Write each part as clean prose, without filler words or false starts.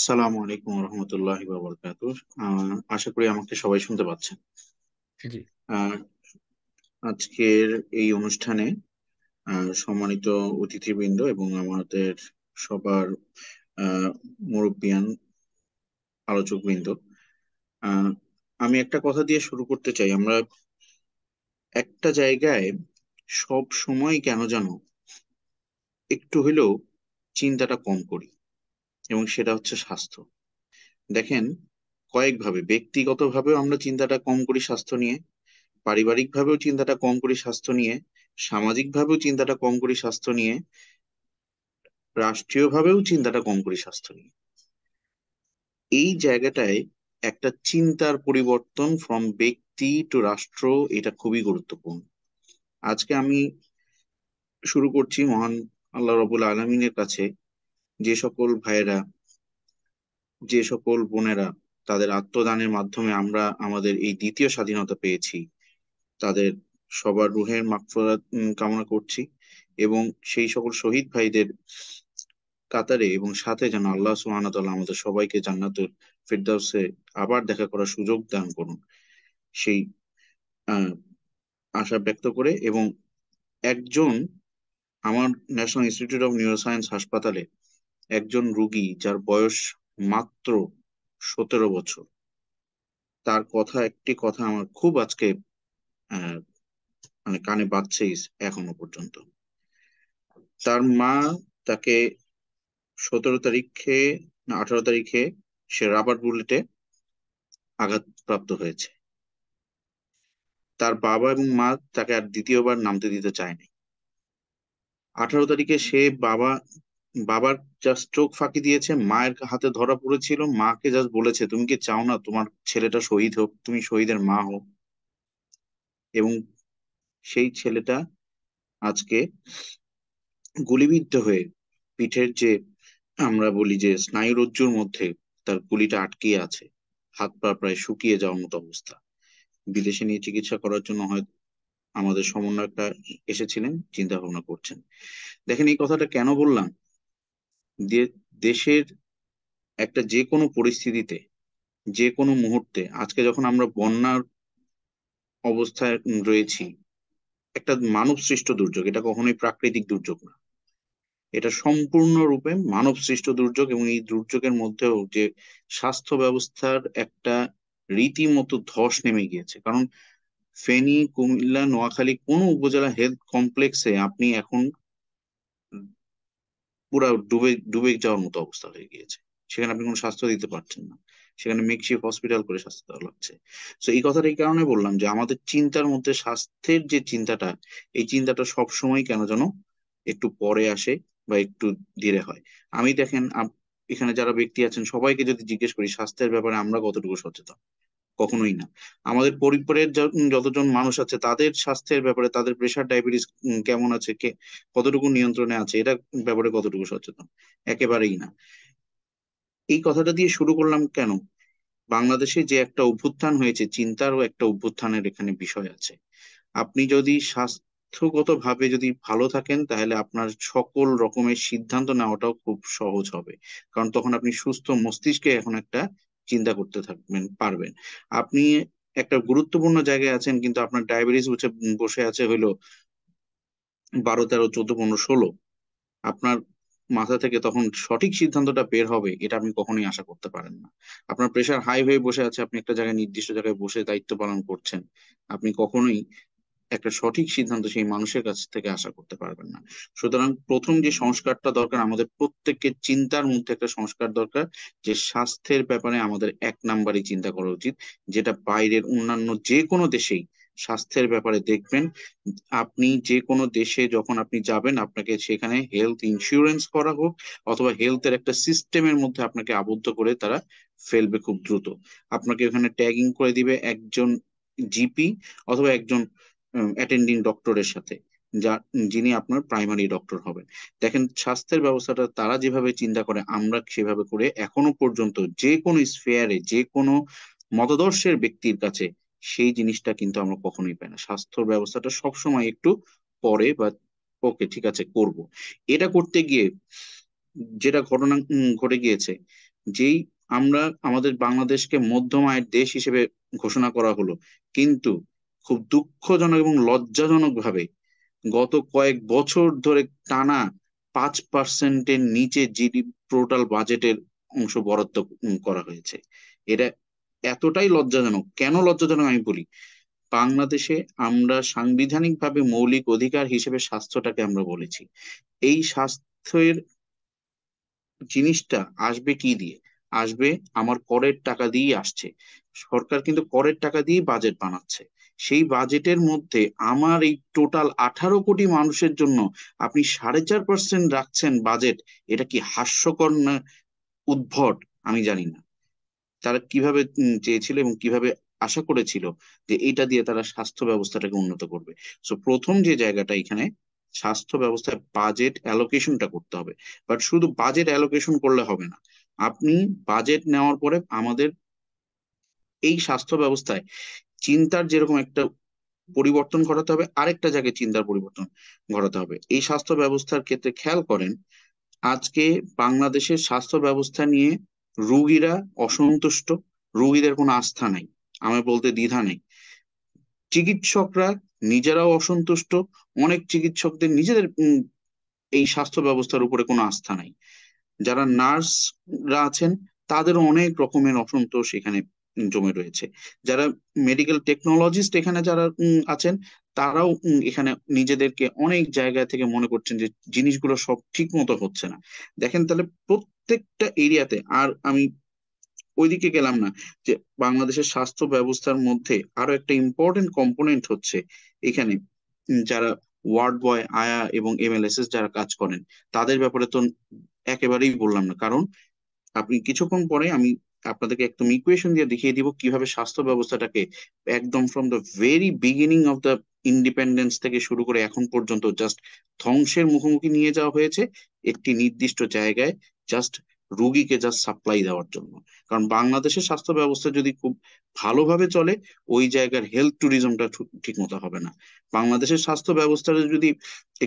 আসসালামু আলাইকুম রহমতুল্লাহি ওয়া বারাকাতুহু। আশা করি আমাকে সবাই শুনতে পাচ্ছেন। জি। আহ, আজকের এই অনুষ্ঠানে সম্মানিত অতিথিবৃন্দ এবং আমাদের সবার আহ, মুরব্বিয়ান আলোচকবৃন্দ, আহ, আমি একটা কথা দিয়ে শুরু করতে চাই। আমরা একটা জায়গায় সব সময় কেন জানো একটু হলেও চিন্তাটা কম করি, এবং সেটা হচ্ছে স্বাস্থ্য। দেখেন, কয়েকভাবে ব্যক্তিগতভাবেও আমরা চিন্তাটা কম করি স্বাস্থ্য নিয়ে, পারিবারিক ভাবেও চিন্তাটা কম করি স্বাস্থ্য নিয়ে, সামাজিক ভাবেও চিন্তাটা কম করি স্বাস্থ্য নিয়ে, রাষ্ট্রীয় ভাবেও চিন্তাটা কম করি স্বাস্থ্য নিয়ে। এই জায়গাটায় একটা চিন্তার পরিবর্তন ফ্রম ব্যক্তি টু রাষ্ট্র, এটা খুবই গুরুত্বপূর্ণ। আজকে আমি শুরু করছি মহান আল্লাহ রবুল আলমিনের কাছে। যে সকল ভাইয়েরা, যে সকল বোনেরা তাদের আত্মদানের মাধ্যমে আমরা আমাদের এই দ্বিতীয় স্বাধীনতা পেয়েছি, তাদের সবার রুহের মাগফিরাত কামনা করছি। এবং সেই সকল শহীদ ভাইদের কাতারে এবং সাথে যেন আল্লাহ সুবহানাহু ওয়া তাআলা আমাদের সবাইকে জান্নাতুল ফিরদাউসে আবার দেখা করার সুযোগ দান করুন, সেই আহ, আশা ব্যক্ত করে। এবং একজন, আমার ন্যাশনাল ইনস্টিটিউট অফ নিউরোসায়েন্স হাসপাতালে একজন রুগী যার বয়স মাত্র 17 বছর, তার কথা, একটি কথা আমার খুব আজকে আহ, মানে কানে বাজছে এখনো পর্যন্ত। তার মা তাকে 17 তারিখে না 18 তারিখে সে রাবার বুলেটে আঘাতপ্রাপ্ত হয়েছে। তার বাবা এবং মা তাকে আর দ্বিতীয়বার নামতে দিতে চায়নি। 18 তারিখে সে বাবার জাস্ট চোখ ফাঁকি দিয়েছে, মায়ের হাতে ধরা পড়েছিল, মাকে জাস্ট বলেছে, তুমি কি চাও না তোমার ছেলেটা শহীদ হোক, তুমি শহীদের মা হও। এবং সেই ছেলেটা আজকে গুলিবিদ্ধ হয়ে, পিঠের যে আমরা বলি যে স্নায়ুরজ্জুর মধ্যে তার গুলিটা আটকিয়ে আছে, হাত পা প্রায় শুকিয়ে যাওয়ার মতো অবস্থা। বিদেশে নিয়ে চিকিৎসা করার জন্য হয় আমাদের সমন্বয়কটা এসেছিলেন, চিন্তা ভাবনা করছেন। দেখেন, এই কথাটা কেন বললাম, দেশের একটা যে কোনো পরিস্থিতিতে, যে কোনো মুহূর্তে, আজকে যখন আমরা বন্যার অবস্থায় রয়েছি, একটা মানব সৃষ্ট দুর্যোগ, এটা কখনোই প্রাকৃতিক দুর্যোগ না, এটা সম্পূর্ণরূপে মানব সৃষ্ট দুর্যোগ। এবং এই দুর্যোগের মধ্যেও যে স্বাস্থ্য ব্যবস্থার একটা রীতিমতো ধস নেমে গিয়েছে। কারণ ফেনী, কুমিল্লা, নোয়াখালী কোনো উপজেলা হেলথ কমপ্লেক্সে আপনি এখন পুরো ডুবে ডুবে যাওয়ার মতো অবস্থা হয়ে গিয়েছে। সেখানে আপনি কোনো স্বাস্থ্য দিতে পারছেন না, সেখানে মেকশিফট হসপিটাল করে স্বাস্থ্য দেওয়া লাগছে। তো এই কথাটা এই কারণে বললাম যে আমাদের চিন্তার মধ্যে স্বাস্থ্যের যে চিন্তাটা, এই চিন্তাটা সব সময় কেন যেন একটু পরে আসে বা একটু ধীরে হয়। আমি দেখেন, এখানে যারা ব্যক্তি আছেন সবাইকে যদি জিজ্ঞেস করি স্বাস্থ্যের ব্যাপারে আমরা কতটুকু সচেতন, কখনোই না। আমাদের পরিবারের যতজন মানুষ আছে তাদের স্বাস্থ্যের ব্যাপারে, তাদের প্রেশার ডায়াবেটিস কেমন আছে, কে কতটুকু নিয়ন্ত্রণে আছে, এটা ব্যাপারে কতটুকু সচেতন, একেবারেই না। এই কথাটা দিয়ে শুরু করলাম কেন, বাংলাদেশে যে একটা অভ্যুত্থান হয়েছে, চিন্তারও একটা অভ্যুত্থানের এখানে বিষয় আছে। আপনি যদি স্বাস্থ্যগত ভাবে যদি ভালো থাকেন, তাহলে আপনার সকল রকমের সিদ্ধান্ত নেওয়াটাও খুব সহজ হবে। কারণ তখন আপনি সুস্থ মস্তিষ্কে এখন একটা চিন্তা করতে থাকবেন, পারবেন। আপনি একটা গুরুত্বপূর্ণ জায়গায় আছেন, কিন্তু আপনার ডায়াবেটিস বসে আছে হইলো 12, 13, 14, 15, 16। আপনার মাথা থেকে তখন সঠিক সিদ্ধান্তটা বের হবে এটা আপনি কখনোই আশা করতে পারেন না। আপনার প্রেশার হাই হয়ে বসে আছে, আপনি একটা জায়গায় নির্দিষ্ট জায়গায় বসে দায়িত্ব পালন করছেন, আপনি কখনোই একটা সঠিক সিদ্ধান্ত সেই মানুষের কাছ থেকে আশা করতে পারবেন না। সুতরাং প্রথম যে সংস্কারটা দরকার, আমাদের প্রত্যেকের চিন্তার মধ্যে একটা সংস্কার দরকার, যে স্বাস্থ্যের ব্যাপারে আমাদের এক নাম্বারই চিন্তা করা উচিত। যেটা বাইরের অন্যান্য যে কোনো দেশেই স্বাস্থ্যের ব্যাপারে দেখবেন, আপনি যে কোনো দেশে যখন আপনি যাবেন, আপনাকে সেখানে হেলথ ইন্স্যুরেন্স করা হোক অথবা হেলথের একটা সিস্টেমের মধ্যে আপনাকে আবদ্ধ করে তারা ফেলবে খুব দ্রুত। আপনাকে ওখানে ট্যাগিং করে দিবে একজন জিপি অথবা একজন অ্যাটেন্ডিং ডক্টরের সাথে, যা যিনি আপনার প্রাইমারি ডক্টর হবেন। দেখেন, স্বাস্থ্যের ব্যবস্থাটা তারা যেভাবে চিন্তা করে আমরা সেভাবে করে এখনো পর্যন্ত যে কোনো স্ফেয়ারে, যে কোনো মতাদর্শের ব্যক্তির কাছে সেই জিনিসটা কিন্তু আমরা কখনোই পাই না। স্বাস্থ্য ব্যবস্থাটা সবসময় একটু পরে বা ওকে ঠিক আছে করব, এটা করতে গিয়ে যেটা ঘটনা ঘটে গিয়েছে, যেই আমরা আমাদের বাংলাদেশকে মধ্যম আয়ের দেশ হিসেবে ঘোষণা করা হলো, কিন্তু খুব দুঃখজনক এবং লজ্জাজনক ভাবে গত কয়েক বছর ধরে টানা 5%-এর নিচে জিডিপি টোটাল বাজেটের অংশ বরাদ্দ করা হয়েছে। এটা এতটাই লজ্জাজনক। কেন লজ্জাজনক আমি বলি, বাংলাদেশে আমরা সাংবিধানিকভাবে মৌলিক অধিকার হিসেবে স্বাস্থ্যটাকে আমরা বলেছি। এই স্বাস্থ্যের জিনিসটা আসবে কি দিয়ে? আসবে আমার করের টাকা দিয়েই আসছে। সরকার কিন্তু করের টাকা দিয়ে বাজেট বানাচ্ছে। সেই বাজেটের মধ্যে আমার এই টোটাল 18 কোটি মানুষের জন্য আপনি 4.5% রাখছেন বাজেট। এটা কি হাস্যকর না উদ্ভট? আমি জানি না তারা কিভাবে চেয়েছিল এবং কিভাবে আশা করেছিল যে এটা দিয়ে তারা স্বাস্থ্য ব্যবস্থাটাকে উন্নত করবে। সো প্রথম যে জায়গাটা এখানে, স্বাস্থ্য ব্যবস্থায় বাজেট অ্যালোকেশনটা করতে হবে। বাট শুধু বাজেট অ্যালোকেশন করলে হবে না। আপনি বাজেট নেওয়ার পরে আমাদের এই স্বাস্থ্য ব্যবস্থায় চিন্তার যেরকম একটা পরিবর্তন ঘটাতে হবে, আরেকটা জায়গায় চিন্তার পরিবর্তন ঘটাতে হবে। এই স্বাস্থ্য ব্যবস্থার ক্ষেত্রে খেয়াল করেন, আজকে বাংলাদেশের স্বাস্থ্য ব্যবস্থা নিয়ে রুগীরা অসন্তুষ্ট, রুগীদের কোনো আস্থা নাই, আমার বলতে দ্বিধা নেই। চিকিৎসকরা নিজেরাও অসন্তুষ্ট, অনেক চিকিৎসকদের নিজেদের এই স্বাস্থ্য ব্যবস্থার উপরে কোনো আস্থা নাই। যারা নার্সরা আছেন তাদেরও অনেক রকমের অসন্তোষ এখানে জমে রয়েছে। যারা মেডিকেল টেকনোলজিস্ট এখানে যারা আছেন, তারাও এখানে নিজেদেরকে অনেক জায়গা থেকে মনে করছেন যে জিনিসগুলো সব ঠিক মতো হচ্ছে না। দেখেন তাহলে প্রত্যেকটা এরিয়াতে, আর আমি ওইদিকে গেলাম না, যে বাংলাদেশের স্বাস্থ্য ব্যবস্থার মধ্যে আরো একটা ইম্পর্টেন্ট কম্পোনেন্ট হচ্ছে এখানে যারা ওয়ার্ড বয়, আয়া এবং এমএলএসএস যারা কাজ করেন, তাদের ব্যাপারে তো একেবারেই বললাম না। কারণ আপনি কিছুক্ষণ পরে আমি আপনাদেরকে একদম ইকুয়েশন দিয়ে দেখিয়ে দিব কিভাবে স্বাস্থ্য ব্যবস্থাটাকে একদম from the very beginning of the independence থেকে শুরু করে এখন পর্যন্ত জাস্ট ধ্বংসের মুখোমুখি নিয়ে যাওয়া হয়েছে একটি নির্দিষ্ট জায়গায়, জাস্ট রুগীকে জাস্ট সাপ্লাই দেওয়ার জন্য। কারণ বাংলাদেশের স্বাস্থ্য ব্যবস্থা যদি খুব ভালোভাবে চলে, ওই জায়গার হেলথ ট্যুরিজমটা ঠিক মতো হবে না। বাংলাদেশের স্বাস্থ্য ব্যবস্থাটা যদি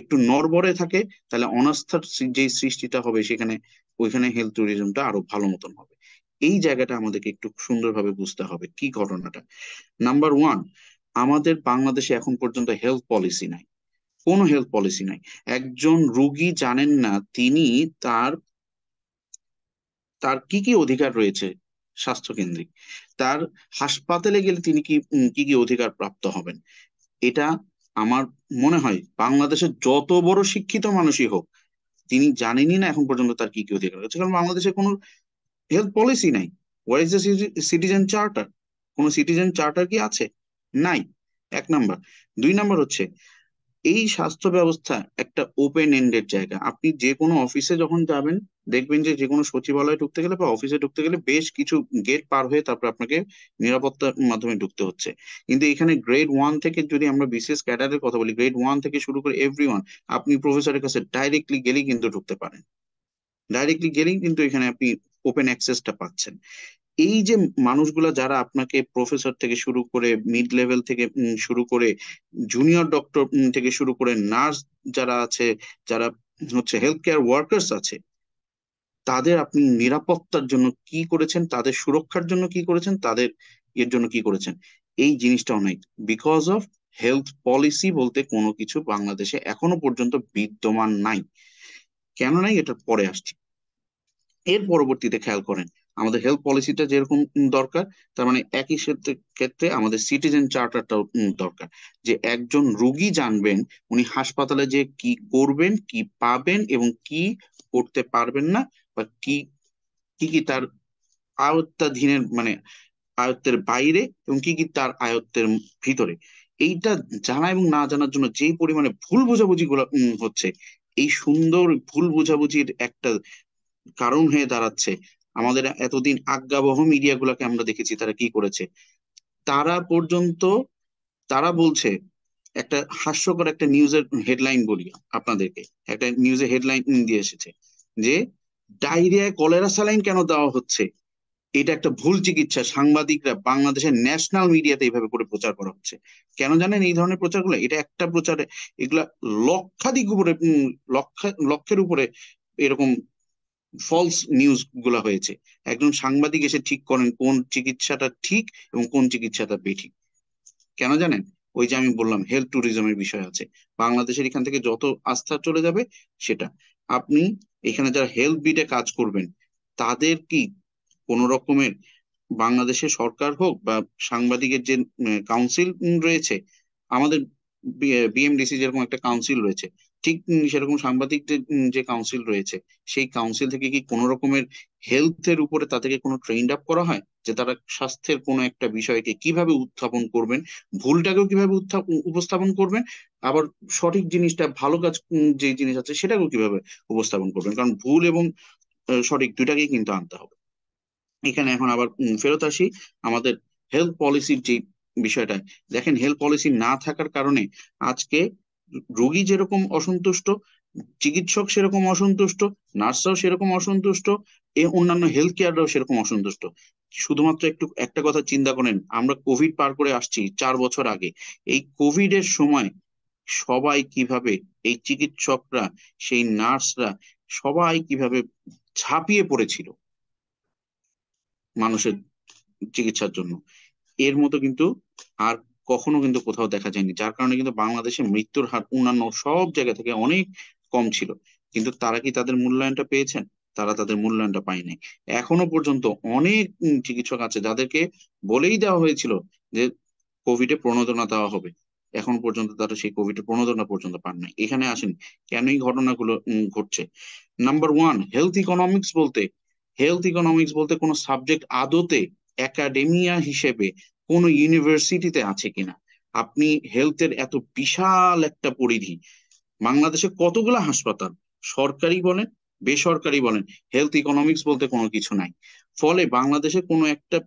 একটু নড়বড়ে থাকে, তাহলে অনাস্থার যে সৃষ্টিটা হবে সেখানে, ওইখানে হেলথ ট্যুরিজমটা আরো ভালো মতন হবে। এই জায়গাটা আমাদেরকে একটু সুন্দরভাবে বুঝতে হবে কি ঘটনাটা। নাম্বার ওয়ান, আমাদের বাংলাদেশে এখন পর্যন্ত হেলথ পলিসি নাই, কোনো হেলথ পলিসি নাই। একজন রুগী জানেন না তিনি তার তার কি কি অধিকার রয়েছে স্বাস্থ্য কেন্দ্রিক, তার হাসপাতালে গেলে তিনি কি কি অধিকার প্রাপ্ত হবেন। এটা আমার মনে হয় বাংলাদেশের যত বড় শিক্ষিত মানুষই হোক, তিনি জানেনই না এখন পর্যন্ত তার কি কি অধিকার রয়েছে। কারণ বাংলাদেশে কোনো হেলথ পলিসি নাই। Where is the citizen charter? কোনো সিটিজেন চার্টার কি আছে? নাই, এক নাম্বার। দুই নাম্বার হচ্ছে, এই স্বাস্থ্য ব্যবস্থা একটা ওপেন এন্ডেড জায়গা। আপনি যে কোনো অফিসে যখন যাবেন, দেখবেন যে যে কোনো সচিবালয়ে ঢুকতে গেলে বা অফিসে ঢুকতে গেলে বেশ কিছু গেট পার হয়ে তারপর আপনাকে নিরাপত্তার মাধ্যমে ঢুকতে হচ্ছে। কিন্তু এখানে গ্রেড 1 থেকে, যদি আমরা বিসিএস ক্যাডারের কথা বলি, গ্রেড 1 থেকে শুরু করে এভরিওয়ান, আপনি প্রফেসরের কাছে ডাইরেক্টলি গেলেই কিন্তু ঢুকতে পারেন। ডাইরেক্টলি গেলেই কিন্তু এখানে আপনি ওপেন অ্যাক্সেসটা পাচ্ছেন। এই যে মানুষগুলা যারা আপনাকে প্রফেসর থেকে শুরু করে, মিড লেভেল থেকে শুরু করে, জুনিয়র ডক্টর থেকে শুরু করে, নার্স যারা আছে, যারা হচ্ছে হেলথ কেয়ার ওয়ার্কার্স আছে, তাদের আপনি নিরাপত্তার জন্য কি করেছেন, তাদের সুরক্ষার জন্য কি করেছেন, তাদের এর জন্য কি করেছেন? এই জিনিসটাও নাই। বিকজ অফ হেলথ পলিসি বলতে কোনো কিছু বাংলাদেশে এখনো পর্যন্ত বিদ্যমান নাই। কেন নাই এটা পরে আসছি। এর পরবর্তীতে খেয়াল করেন, আমাদের হেলথ পলিসিটা যেরকম দরকার, তার মানে একই ক্ষেত্রে আমাদের সিটিজেন চার্টারটাও দরকার। যে একজন রুগী জানবেন উনি হাসপাতালে যে কি করবেন, কি পাবেন এবং কি করতে পারবেন না, বা কি কি কি তার আয়ত্তাধীনের, মানে আয়ত্তের বাইরে, এবং কি কি তার আয়ত্তের ভিতরে। এইটা জানা এবং না জানার জন্য যে পরিমাণে ভুল বোঝাবুঝি গুলো হচ্ছে, এই সুন্দর ভুল বোঝাবুঝির একটা কারণ হয়ে দাঁড়াচ্ছে আমাদের এতদিন আজ্ঞাবহ মিডিয়া গুলাকে। আমরা দেখেছি তারা কি করেছে। তারা পর্যন্ত, তারা বলছে, একটা হাস্যকর একটা নিউজের হেডলাইন বলি আপনাদেরকে, একটা নিউজের হেডলাইন দিয়ে এসেছে যে ডায়রিয়ায় কলেরা স্যালাইন কেন দেওয়া হচ্ছে, এটা একটা ভুল চিকিৎসা। সাংবাদিকরা বাংলাদেশের ন্যাশনাল মিডিয়াতে এইভাবে করে প্রচার করা হচ্ছে। কেন জানেন এই ধরনের প্রচারগুলো? এটা একটা প্রচারে এগুলা লক্ষাধিক উপরে, লক্ষের উপরে এরকম ফলস নিউজ গুলা হয়েছে। একজন সাংবাদিক এসে ঠিক করেন কোন চিকিৎসাটা ঠিক এবং কোন চিকিৎসাটা বেঠিক। কেন জানেন? ওই যে আমি বললাম হেলথ ট্যুরিজমের বিষয় আছে, বাংলাদেশের এখান থেকে যত আস্থা চলে যাবে সেটা। আপনি এখানে যারা হেলথ বিটে কাজ করবেন তাদের কি কোন রকমের, বাংলাদেশের সরকার হোক বা সাংবাদিকের যে কাউন্সিল রয়েছে, আমাদের বিএমডিসি যেরকম একটা কাউন্সিল রয়েছে, ঠিক সেরকম সাংবাদিকদের যে কাউন্সিল রয়েছে, সেই কাউন্সিল থেকে কি কোনো রকমের হেলথের উপরে তাদেরকে কোনো ট্রেন্ড আপ করা হয় যে তারা স্বাস্থ্যের কোনো একটা বিষয়কে কিভাবে উত্থাপন করবেন, ভুলটাকেও কিভাবে উপস্থাপন করবেন, আবার সঠিক জিনিসটা ভালো কাজ যে জিনিস আছে সেটাকেও কিভাবে উপস্থাপন করবেন? কারণ ভুল এবং সঠিক দুইটাকেই কিন্তু আনতে হবে। এখানে এখন আবার ফেরত আসি আমাদের হেলথ পলিসির যে বিষয়টা। দেখেন, হেলথ পলিসি না থাকার কারণে আজকে রোগী যেরকম অসন্তুষ্ট, চিকিৎসক সেরকম অসন্তুষ্ট, নার্সরাও সেরকম অসন্তুষ্ট, অন্যান্য হেলথ কেয়াররাও সেরকম অসন্তুষ্ট। শুধুমাত্র একটু একটা কথা চিন্তা করেন, আমরা কোভিড পার করে আসছি 4 বছর আগে। এই কোভিড এর সময় সবাই কিভাবে, এই চিকিৎসকরা, সেই নার্সরা সবাই কিভাবে ঝাঁপিয়ে পড়েছিল মানুষের চিকিৎসার জন্য, এর মতো কিন্তু আর কখনো কিন্তু কোথাও দেখা যায়নি। যার কারণে কিন্তু বাংলাদেশে মৃত্যুর হার অন্যান্য সব জায়গা থেকে অনেক কম ছিল। কিন্তু তারা কি তাদের মূল্যায়নটা পেয়েছেন? তারা তাদের মূল্যায়নটা পায়নি। এখনো পর্যন্ত অনেক চিকিৎসক আছে যাদেরকে বলেই দেওয়া হয়েছিল যে কোভিডে প্রণোদনা দেওয়া হবে, এখন পর্যন্ত তারা সেই কোভিডের প্রণোদনা পর্যন্ত পান নাই। এখানে আসেন কেন এই ঘটনাগুলো ঘটছে। নাম্বার ওয়ান, হেলথ ইকোনমিক্স বলতে কোনো সাবজেক্ট আদতে একাডেমিয়া হিসেবে কোনো ইউনিভার্সিটিতে আছে কিনা? আপনি হেলথের এত বিশাল একটা পরিধি, বাংলাদেশে কতগুলা হাসপাতাল, সরকারি বলেন বেসরকারি বলেন, হেলথ ইকোনমিক্স বলতে কোনো কিছু নাই। ফলে বাংলাদেশে কোনো একটা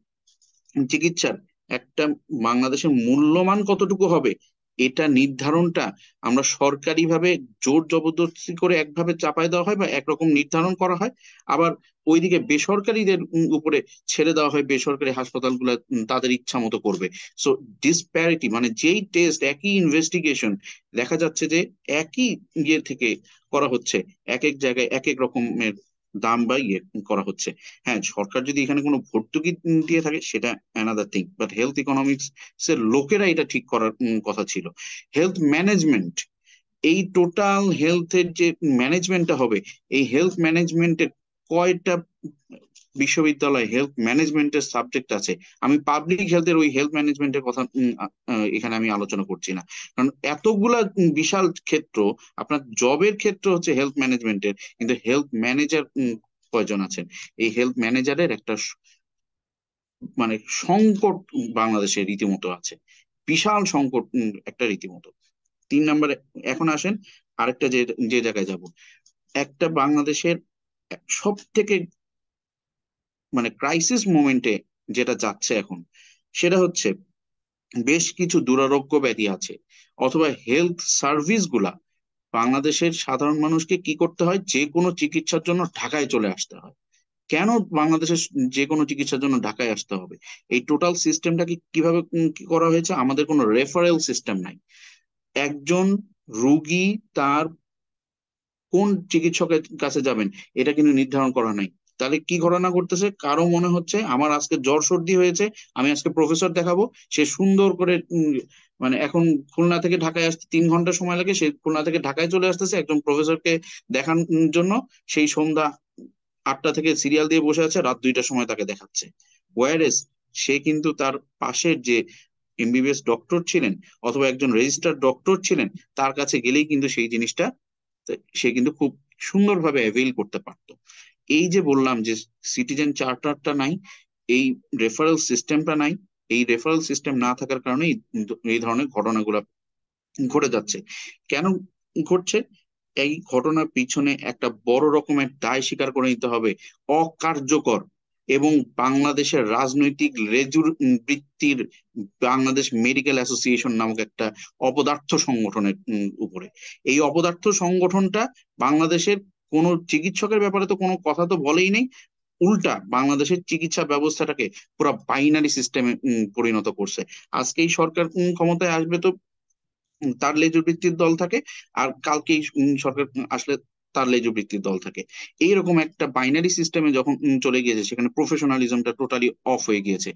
চিকিৎসার একটা, বাংলাদেশের মূল্যমান কতটুকু হবে এটা নির্ধারণটা আমরা সরকারি ভাবে জোর জবরদস্তি করে একভাবে চাপায় দেওয়া হয় বা একরকম নির্ধারণ করা হয়, আবার ওইদিকে বেসরকারিদের উপরে ছেড়ে দেওয়া হয়, বেসরকারি হাসপাতালগুলো তাদের ইচ্ছা মতো করবে। সো ডিসপ্যারিটি, মানে যেই টেস্ট, একই ইনভেস্টিগেশন, দেখা যাচ্ছে যে একই ইয়ে থেকে করা হচ্ছে, এক এক জায়গায় এক এক রকমের দাম বা ইয়ে করা হচ্ছে। হ্যাঁ, সরকার যদি এখানে কোনো ভর্তুকি দিয়ে থাকে সেটা another thing, but health economics এর লোকেরা এটা ঠিক করার কথা ছিল। হেলথ ম্যানেজমেন্ট, এই টোটাল হেলথের যে ম্যানেজমেন্টটা হবে, এই হেলথ ম্যানেজমেন্টের কয়টা বিশ্ববিদ্যালয়ে হেলথ ম্যানেজমেন্টের সাবজেক্ট আছে? আমি পাবলিক হেলথের ওই হেলথ ম্যানেজমেন্টের কথা এখানে আমি আলোচনা করছি না, কারণ এতগুলা বিশাল ক্ষেত্র। আপনার জবের ক্ষেত্র হচ্ছে হেলথ ম্যানেজমেন্টের, কিন্তু হেলথ ম্যানেজার কয়জন আছেন? এই হেলথ ম্যানেজারের একটা মানে সংকট বাংলাদেশে রীতিমতো আছে, বিশাল সংকট একটা রীতিমতো। 3 নম্বরে এখন আসেন আরেকটা, যে যে জায়গায় যাব, একটা বাংলাদেশের সব থেকে মানে ক্রাইসিস মোমেন্টে যেটা যাচ্ছে এখন, সেটা হচ্ছে বেশ কিছু দুরারোগ্য ব্যাধি আছে অথবা হেলথ সার্ভিস গুলা, বাংলাদেশের সাধারণ মানুষকে কি করতে হয়, যে কোনো চিকিৎসার জন্য ঢাকায় চলে আসতে হয়। কেন বাংলাদেশের যে কোনো চিকিৎসার জন্য ঢাকায় আসতে হবে? এই টোটাল সিস্টেমটাকে কিভাবে কি করা হয়েছে, আমাদের কোনো রেফারেল সিস্টেম নাই। একজন রুগী তার কোন চিকিৎসকের কাছে যাবেন এটা কিন্তু নির্ধারণ করা নাই। তাহলে কি ঘটনা ঘটতেছে, কারো মনে হচ্ছে আমার আজকে জ্বর সর্দি হয়েছে, আমি আজকে প্রফেসর দেখাবো, সে সুন্দর করে মানে এখন খুলনা থেকে ঢাকায় আসতে 3 ঘন্টা সময় লাগে, সে খুলনা থেকে ঢাকায় চলে আসতেছে একজন প্রফেসরকে দেখানোর জন্য। সেই সন্ধ্যা 8টা থেকে সিরিয়াল দিয়ে বসে আছে, রাত 2টার সময় তাকে দেখাচ্ছে। ওয়ারেস সে কিন্তু তার পাশের যে এমবিবিএস ডক্টর ছিলেন অথবা একজন রেজিস্টার্ড ডক্টর ছিলেন, তার কাছে গেলেই কিন্তু সেই জিনিসটা সে কিন্তু খুব সুন্দরভাবে অ্যাভেইল করতে পারতো। এই যে বললাম যে সিটিজেন চার্টারটা নাই, এই রেফারেল সিস্টেমটা নাই, এই রেফারেল সিস্টেম না থাকার কারণে এই ধরনের ঘটনাগুলো ঘটে যাচ্ছে। কেন ঘটছে? এই ঘটনার পিছনে একটা বড় রকমের দায় স্বীকার করে নিতে হবে অকার্যকর এবং বাংলাদেশের রাজনৈতিক লেজুর বৃত্তির বাংলাদেশ মেডিকেল অ্যাসোসিয়েশন নামক একটা অপদার্থ সংগঠনের উপরে। এই অপদার্থ সংগঠনটা বাংলাদেশের কোন চিকিৎসকের ব্যাপারে তো কোনো কথা তো বলেই নেই, উল্টা বাংলাদেশের চিকিৎসা ব্যবস্থাটাকে পুরো বাইনারি সিস্টেমে পরিণত করছে। আজকেই সরকার ক্ষমতায় আসবে তো তার লেজুর ভিত্তির দল থাকে, আর কালকেই সরকার আসলে তার লেজুবৃত্তির দল থাকে। এইরকম একটা বাইনারি সিস্টেমে যখন চলে গিয়েছে, সেখানে প্রফেশনালিজমটা টোটালি অফ হয়ে গিয়েছে।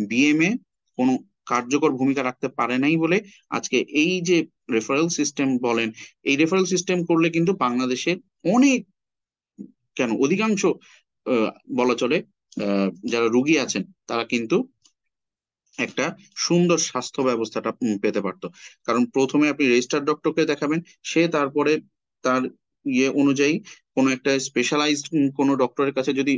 বিএমএ কোনো কার্যকর ভূমিকা রাখতে পারে নাই বলে আজকে এই যে রেফারেল সিস্টেম বলেন, এই রেফারেল সিস্টেম করলে কিন্তু বাংলাদেশের অনেক, কেন অধিকাংশ আহ, বলা চলে যারা রুগী আছেন তারা কিন্তু একটা সুন্দর স্বাস্থ্য ব্যবস্থাটা পেতে পারতো। কারণ প্রথমে আপনি রেজিস্টার্ড ডক্টরকে দেখাবেন, সে তারপরে তার ইয়ে অনুযায়ী কোনো একটা স্পেশালাইজড কোনো ডক্টরের কাছে যদি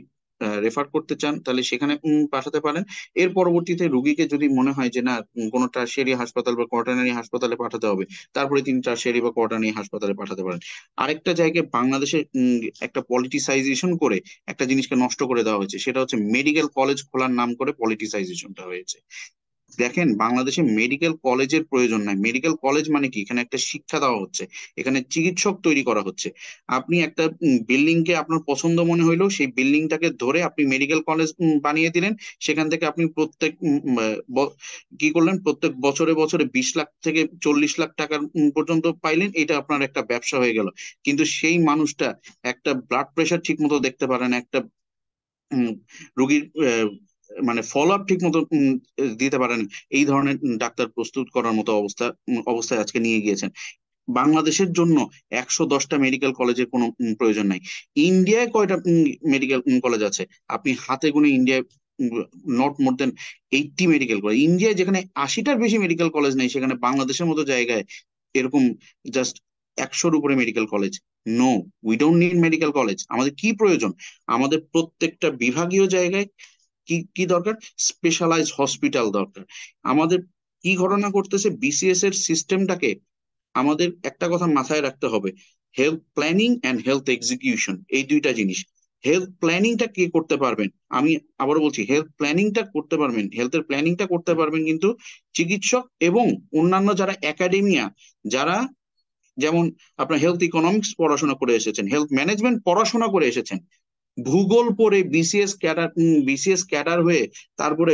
রেফার করতে চান তাহলে সেখানে পাঠাতে পারেন। এর পরবর্তীতে রুগীকে যদি মনে হয় যে না কোনো টারশিয়ারি হাসপাতাল বা কোয়াটারনারি হাসপাতালে পাঠাতে হবে, তারপরে তিনি টারশিয়ারি বা কোয়াটারনারি হাসপাতালে পাঠাতে পারেন। আরেকটা জায়গায় বাংলাদেশে একটা পলিটিসাইজেশন করে একটা জিনিসকে নষ্ট করে দেওয়া হয়েছে, সেটা হচ্ছে মেডিকেল কলেজ খোলার নাম করে পলিটিসাইজেশনটা হয়েছে। দেখেন, বাংলাদেশে মেডিকেল কলেজের প্রয়োজন নাই। মেডিকেল কলেজ মানে কি, এখানে একটা শিক্ষা দেওয়া হচ্ছে, এখানে চিকিৎসক তৈরি করা হচ্ছে। আপনি একটা বিল্ডিং কে আপনার পছন্দ মনে হইলো, সেই বিল্ডিংটাকে ধরে আপনি মেডিকেল কলেজ বানিয়ে দিলেন। সেখান থেকে আপনি প্রত্যেক কি করলেন, প্রত্যেক বছরে বছরে 20 লাখ থেকে 40 লাখ টাকার পর্যন্ত পাইলেন, এটা আপনার একটা ব্যবসা হয়ে গেল। কিন্তু সেই মানুষটা একটা ব্লাড প্রেশার ঠিক মতো দেখতে পারে না, একটা উম, রোগীর মানে ফলো আপ ঠিক মতো দিতে পারেন, এই ধরনের ডাক্তার প্রস্তুত করার মতো অবস্থায় আজকে নিয়ে গিয়েছেন। বাংলাদেশের জন্য 110টা মেডিকেল কলেজের কোনো প্রয়োজন নাই। ইন্ডিয়ায় কয়টা মেডিকেল কলেজ আছে? আপনি হাতে গুনে ইন্ডিয়ায় not more than 80 medical college. ইন্ডিয়ায় যেখানে 80টার বেশি মেডিকেল কলেজ নেই, সেখানে বাংলাদেশের মতো জায়গায় এরকম জাস্ট 100-র উপরে medical college. No, we don't need medical college. আমাদের কি প্রয়োজন? আমাদের প্রত্যেকটা বিভাগীয় জায়গায় কি কি দরকার? স্পেশালাইজ হসপিটাল দরকার। আমাদের কি ঘটনা করতেছে, বিসিএস এর সিস্টেমটাকে আমাদের একটা কথা মাথায় রাখতে হবে, health planning and health execution, এই দুইটা জিনিস। হেলথ প্ল্যানিংটা কে করতে পারবেন? আমি আবারও বলছি, হেলথ প্ল্যানিংটা করতে পারবেন, হেলথের প্ল্যানিংটা করতে পারবেন কিন্তু চিকিৎসক এবং অন্যান্য যারা একাডেমিয়া, যারা যেমন আপনার হেলথ ইকোনমিক্স পড়াশোনা করে এসেছেন, হেলথ ম্যানেজমেন্ট পড়াশোনা করে এসেছেন, ভূগোল পড়ে বিসিএস ক্যাডার হয়ে তারপরে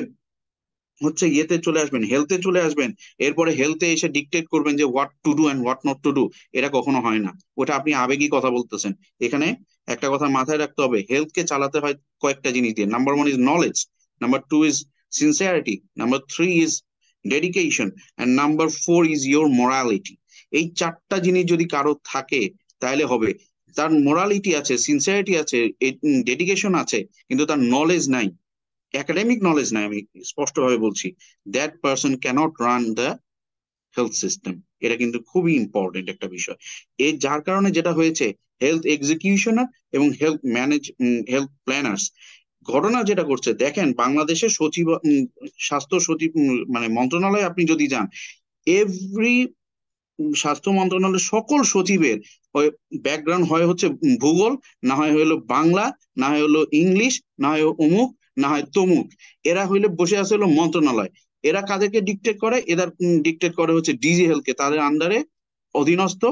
হচ্ছে ইয়েতে চলে আসবেন, হেলথে চলে আসবেন, এরপরে হেলথে এসে ডিকটেট করবেন যে what to do and what not to do. এটা কখনো হয় না। ওটা আপনি আবেগী কথা বলতেছেন। এখানে একটা কথা মাথায় রাখতে হবে, হেলথকে চালাতে হয় কয়েকটা জিনিস দিয়ে। Number one is knowledge, number two is sincerity, number three is dedication, and number four is your morality. এই চারটা জিনিস যদি কারো থাকে তাহলে হবে। তার মোরালিটি আছে, সিনসিয়ারিটি আছে, ডেডিকেশন আছে, কিন্তু তার নলেজ নাই, একাডেমিক নলেজ নাই, আমি স্পষ্টভাবে বলছি, that person cannot run the health system. এটা কিন্তু খুবই ইম্পর্টেন্ট একটা বিষয়। এর যার কারণে যেটা হয়েছে, হেলথ এক্সিকিউশনার এবং হেলথ প্ল্যানার্স ঘটনা যেটা করছে, দেখেন বাংলাদেশের সচিব, স্বাস্থ্য সচিব, মানে মন্ত্রণালয়ে আপনি যদি যান, এভরি স্বাস্থ্য মন্ত্রণালয়ের সকল সচিবের ব্যাকগ্রাউন্ড হয় হচ্ছে ভূগোল, না হয় হলো বাংলা, না হয় হলো ইংলিশ, না হয় অমুক, না হয় তমুক। এরা হইলে বসে আছে হলো মন্ত্রণালয়। এরা কাদেরকে ডিকটেট করে? এরা ডিকটেট করে হচ্ছে ডিজি হেলথকে, তাদের আন্ডারে অধীনস্থ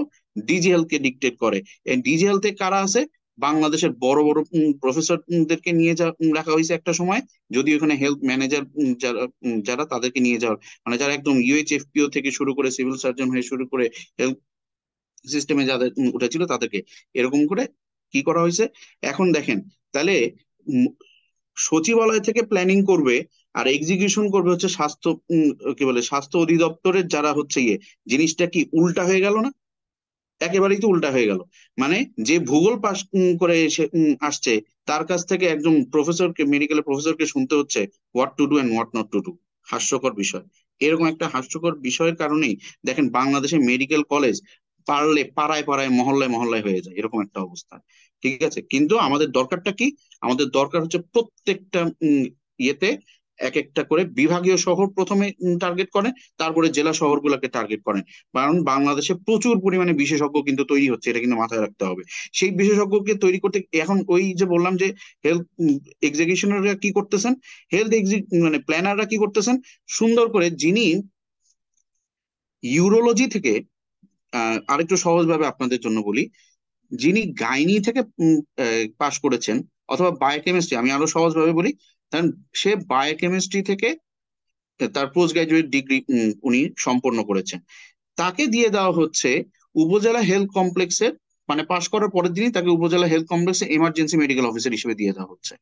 ডিজি হেলথকে ডিকটেট করে। এই ডিজি হেলথে কারা আছে? বাংলাদেশের বড় বড় প্রফেসরদেরকে নিয়ে রাখা হয়েছে একটা সময়, যদি ওখানে হেলথ ম্যানেজার যারা তাদেরকে নিয়ে যাওয়ার, মানে যারা একদম ইউএইচএফপিও থেকে শুরু করে সিভিল সার্জন হয়ে শুরু করে হেলথ সিস্টেমে যাদের উঠেছিল তাদেরকে এরকম করে কি করা হয়েছে। এখন দেখেন, তাহলে উম, সচিবালয় থেকে প্ল্যানিং করবে আর এক্সিকিউশন করবে হচ্ছে স্বাস্থ্য, কি বলে, স্বাস্থ্য অধিদপ্তরের যারা হচ্ছে ইয়ে। জিনিসটা কি উল্টা হয়ে গেল না? একেবারেই তো উল্টা হয়ে গেল। মানে যে ভূগোল পাস করে এসে আসছে, তার কাছ থেকে একজন প্রফেসরকে, মেডিকেলের প্রফেসরকে শুনতে হচ্ছে what to do and what not to do. হাস্যকর বিষয়। এরকম একটা হাস্যকর বিষয়ের কারণেই দেখেন বাংলাদেশে মেডিকেল কলেজ পারলে পাড়ায় পাড়ায় মহল্লায় মহল্লায় হয়ে যায়, এরকম একটা অবস্থা। ঠিক আছে, কিন্তু আমাদের দরকারটা কি? আমাদের দরকার হচ্ছে প্রত্যেকটা ইয়েতে এক একটা করে বিভাগীয় শহর প্রথমে টার্গেট করেন, তারপরে জেলা শহরগুলোকে টার্গেট করেন। কারণ বাংলাদেশে প্রচুর পরিমাণে বিশেষজ্ঞ কিন্তু তৈরি হচ্ছে, এটা কিন্তু মাথায় রাখতে হবে। সেই বিশেষজ্ঞকে তৈরি করতে এখন ওই যে বললাম যে হেলথ এক্সিকিউশনাররা কি করতেছেন, হেলথ মানে প্ল্যানাররা কি করতেছেন, সুন্দর করে যিনি ইউরোলজি থেকে, আরেকটু সহজভাবে আপনাদের জন্য বলি, যিনি গাইনি থেকে পাশ করেছেন, অথবা বায়োকেমিস্ট্রি, আমি আরো সহজভাবে বলি, কারণ সে বায়োকেমিস্ট্রি থেকে তার পোস্ট গ্রাজুয়েট ডিগ্রি উনি সম্পন্ন করেছেন, তাকে দিয়ে দেওয়া হচ্ছে উপজেলা হেলথ কমপ্লেক্সের মানে পাশ করার পরের দিনই তাকে উপজেলা হেলথ কমপ্লেক্সে এমার্জেন্সি মেডিকেল অফিসার হিসেবে দিয়ে দেওয়া হচ্ছে।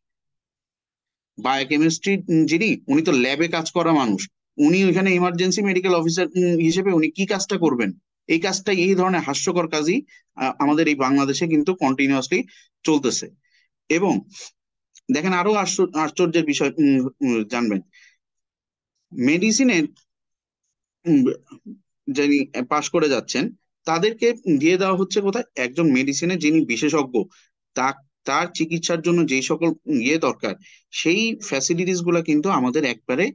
বায়োকেমিস্ট্রি যিনি, উনি তো ল্যাবে কাজ করা মানুষ, উনি ওইখানে ইমার্জেন্সি মেডিকেল অফিসার হিসেবে উনি কি কাজটা করবেন? এই কাজটা, এই ধরনের হাস্যকর কাজই আমাদের এই বাংলাদেশে কিন্তু কন্টিনিউয়াসলি চলতেছে। এবং দেখেন আরো আশ্চর্যের বিষয় জানবেন, মেডিসিনের যিনি পাশ করে যাচ্ছেন তাদেরকে দিয়ে দেওয়া হচ্ছে কোথায়? একজন মেডিসিনের যিনি বিশেষজ্ঞ, তা তার চিকিৎসার জন্য যেই সকল দরকার, সেই ফ্যাসিলিটিস গুলা কিন্তু আমাদের একবারে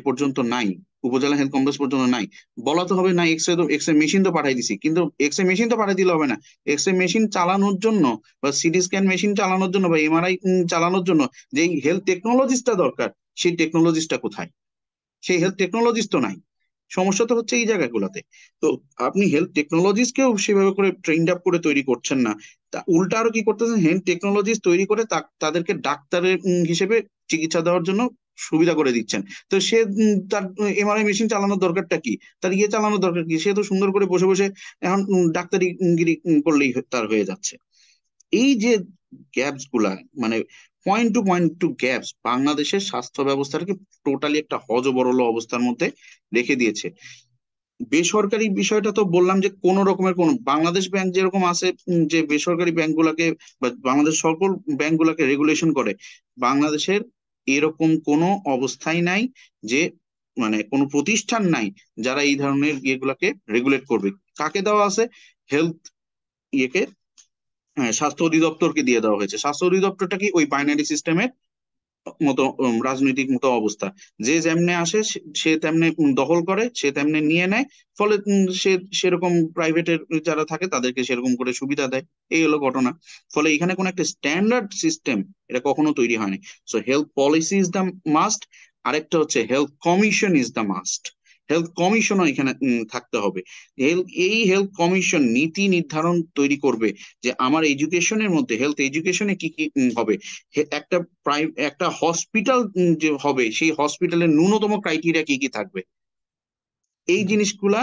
পর্যন্ত নাই, উপজেলা হেলথ কমপ্লেক্স পর্যন্ত নাই। বলা তো হবে না, এক্স রে মেশিন তো পাঠাই দিছি, কিন্তু এক্স রে মেশিন তো পাঠাই দিলে হবে না। এক্স রে মেশিন চালানোর জন্য বা সিটি স্ক্যান মেশিন চালানোর জন্য বা এমআরআই চালানোর জন্য যেই হেলথ টেকনোলজিসটা দরকার, সেই টেকনোলজিসটা কোথায়? সেই হেলথ টেকনোলজিস তো নাই। সমস্যা তো হচ্ছে এই জায়গাগুলোতে। তো আপনি হেলথ টেকনোলজিসকেও সেভাবে করে ট্রেন্ড আপ করে তৈরি করছেন না, তা উল্টা আরো কি করতেছেন, হেলথ টেকনোলজিস তৈরি করে তাদেরকে ডাক্তারের হিসেবে চিকিৎসা দেওয়ার জন্য সুবিধা করে দিচ্ছেন। তো সে তার এমআরআই মেশিন চালানোর দরকারটা কি, তার চালানোর দরকার কি? সে তো সুন্দর করে বসে বসে এখন ডাক্তারি গিরি করলেই তার হয়ে যাচ্ছে। এই যে গ্যাপস গুলা, মানে পয়েন্ট টু গ্যাপস বাংলাদেশের স্বাস্থ্য ব্যবস্থাটাকে টোটালি একটা হযবরল অবস্থার মধ্যে রেখে দিয়েছে। বেসরকারি বিষয়টা তো বললাম যে কোন রকমের কোন বাংলাদেশ ব্যাংক যেরকম আছে, যে বেসরকারি ব্যাংকগুলোকে বা বাংলাদেশ সকল ব্যাংকগুলোকে রেগুলেশন করে, বাংলাদেশের এরকম কোনো অবস্থাই নাই যে, মানে কোনো প্রতিষ্ঠান নাই যারা এই ধরনের ইয়েগুলাকে রেগুলেট করবে। কাকে দেওয়া আছে? হেলথ ইয়েকে, হ্যাঁ, স্বাস্থ্য অধিদপ্তরকে দিয়ে দেওয়া হয়েছে। স্বাস্থ্য অধিদপ্তরটা কি ওই বাইনারি সিস্টেমের মতো, রাজনৈতিক মতো অবস্থা, যে যেমনে আসে সে তেমনে দখল করে, সে তেমনে নিয়ে নেয়। ফলে সে সেরকম প্রাইভেটের যারা থাকে তাদেরকে সেরকম করে সুবিধা দেয়। এই হলো ঘটনা। ফলে এখানে কোনো একটা স্ট্যান্ডার্ড সিস্টেম এটা কখনো তৈরি হয়নি। So health policy is the must. আরেকটা হচ্ছে health commission is the must. Health কমিশনও এখানে থাকতে হবে। এই হেলথ কমিশন নীতি নির্ধারণ তৈরি করবে যে আমার এডুকেশনের মধ্যে, হেলথ এডুকেশনে কি কি হবে। একটা একটা হসপিটাল যে হবে, সেই হসপিটালের ন্যূনতম ক্রাইটেরিয়া কি কি থাকবে, এই জিনিসগুলা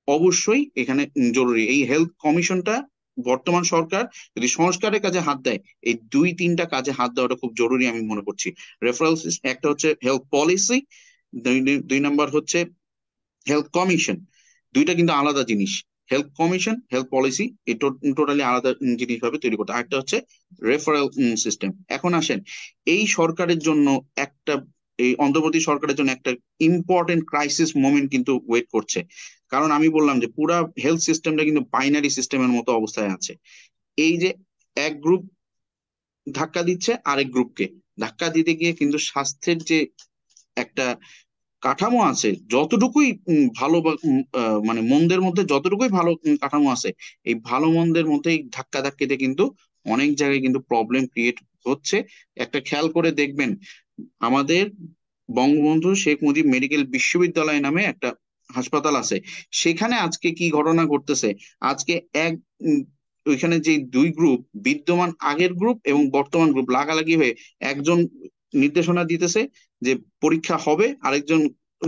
অবশ্যই এখানে জরুরি। এই হেলথ কমিশনটা বর্তমান সরকার যদি সংস্কারের কাজে হাত দেয়, এই দুই তিনটা কাজে হাত দেওয়াটা খুব জরুরি আমি মনে করছি। রেফারেল, একটা হচ্ছে হেলথ পলিসি, দুই নাম্বার হচ্ছে হেলথ কমিশন। দুইটা কিন্তু আলাদা জিনিস। হেলথ কমিশন, হেলথ পলিসি, এই টোটালি আলাদা জিনিস ভাবে তৈরি করতে। আরেকটা হচ্ছে রেফারেল সিস্টেম। এখন আসেন, এই সরকারের জন্য একটা, এই অন্তর্বর্তী সরকারের জন্য একটা ইম্পর্টেন্ট ক্রাইসিস মোমেন্ট কিন্তু ওয়েট করছে। কারণ আমি বললাম যে পুরা হেলথ সিস্টেমটা কিন্তু বাইনারি সিস্টেমের মতো অবস্থায় আছে। এই যে এক গ্রুপ ধাক্কা দিচ্ছে আরেক গ্রুপকে, ধাক্কা দিতে গিয়ে কিন্তু স্বাস্থ্যের যে একটা কাঠামো আছে, যতটুকুই ভালো বা মানে মন্দের মধ্যে যতটুকুই ভালো কাঠামো আছে, এই ভালো মন্দের মধ্যে এই ধাক্কা ধাক্কিতে কিন্তু অনেক জায়গায় কিন্তু প্রবলেম ক্রিয়েট হচ্ছে। একটা খেয়াল করে দেখবেন, আমাদের বঙ্গবন্ধু শেখ মুজিব মেডিকেল বিশ্ববিদ্যালয় নামে একটা হাসপাতাল আছে, সেখানে আজকে কি ঘটনা ঘটতেছে? আজকে এক ওইখানে যে দুই গ্রুপ বিদ্যমান, আগের গ্রুপ এবং বর্তমান গ্রুপ লাগালাগি হয়ে একজন নির্দেশনা দিতেছে যে পরীক্ষা হবে, আরেকজন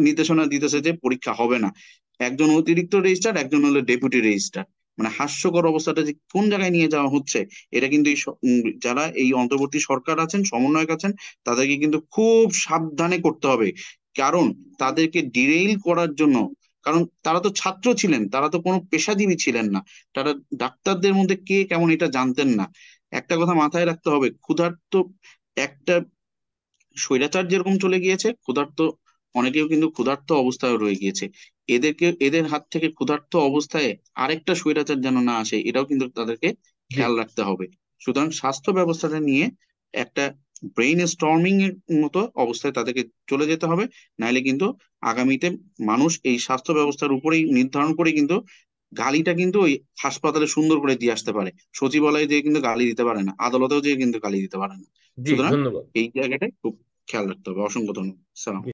নির্দেশনা দিতেছে যে পরীক্ষা হবে না। একজন অতিরিক্ত রেজিস্ট্রার, একজন হলো ডেপুটি রেজিস্ট্রার। মানে হাস্যকর অবস্থাটা যে কোন জায়গায় নিয়ে যাওয়া হচ্ছে, এটা কিন্তু যারা এই অন্তর্বর্তী সরকার আছেন, সমন্বয়ক আছেন, তাদেরকে কিন্তু খুব সাবধানে করতে হবে। কারণ তাদেরকে ডিরেইল করার জন্য, কারণ তারা তো ছাত্র ছিলেন, তারা তো কোনো পেশাজীবী ছিলেন না, তারা ডাক্তারদের মধ্যে কে কেমন এটা জানতেন না। একটা কথা মাথায় রাখতে হবে, ক্ষুধার্ত একটা স্বৈরাচার যেরকম চলে গিয়েছে, ক্ষুধার্ত অনেকেও কিন্তু ক্ষুধার্ত অবস্থায় রয়ে গিয়েছে। এদের হাত থেকে ক্ষুধার্ত অবস্থায় আরেকটা স্বৈরাচার যেন না আসে, এটাও কিন্তু তাদেরকে জি। খেয়াল রাখতে হবে। সুতরাং স্বাস্থ্য ব্যবস্থাটা নিয়ে একটা ব্রেইন স্টর্মিং এর মতো অবস্থায় তাদেরকে চলে যেতে হবে। নাইলে কিন্তু আগামীতে মানুষ এই স্বাস্থ্য ব্যবস্থার উপরেই নির্ধারণ করে কিন্তু গালিটা কিন্তু ওই হাসপাতালে সুন্দর করে দিয়ে আসতে পারে, সচিবালয়ে যেয়ে কিন্তু গালি দিতে পারে না, আদালতেও যেয়ে কিন্তু গালি দিতে পারে না। জি, সুতরাং ধন্যবাদ। এই জায়গাটায় খুব খেয়াল রাখতে হবে। অসংখ্য ধন্যবাদ। সালাম।